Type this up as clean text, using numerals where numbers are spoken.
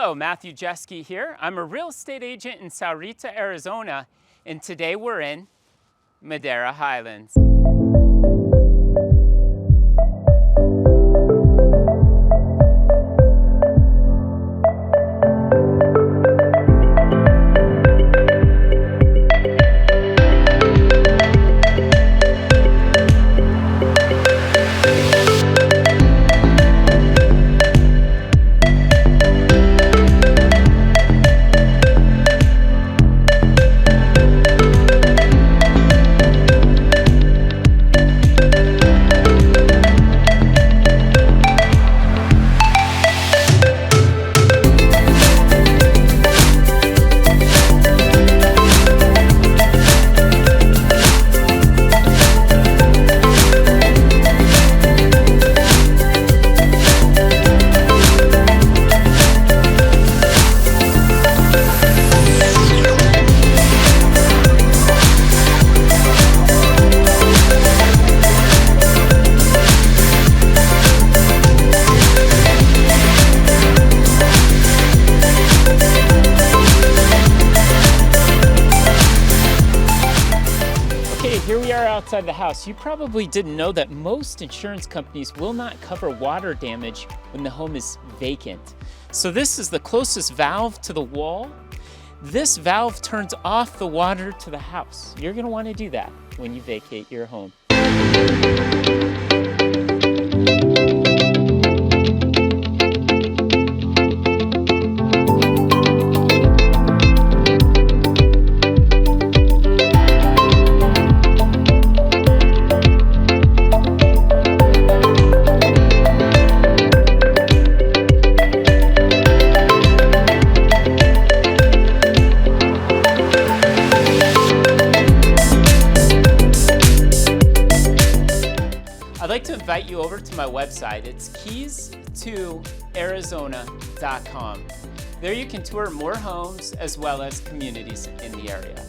Hello, Matthew Jeske here. I'm a real estate agent in Sahuarita, Arizona, and today we're in Madera Highlands. Here we are outside the house. You probably didn't know that most insurance companies will not cover water damage when the home is vacant. So this is the closest valve to the wall. This valve turns off the water to the house. You're going to want to do that when you vacate your home. I'd like to invite you over to my website. It's keystoarizona.com. There you can tour more homes as well as communities in the area.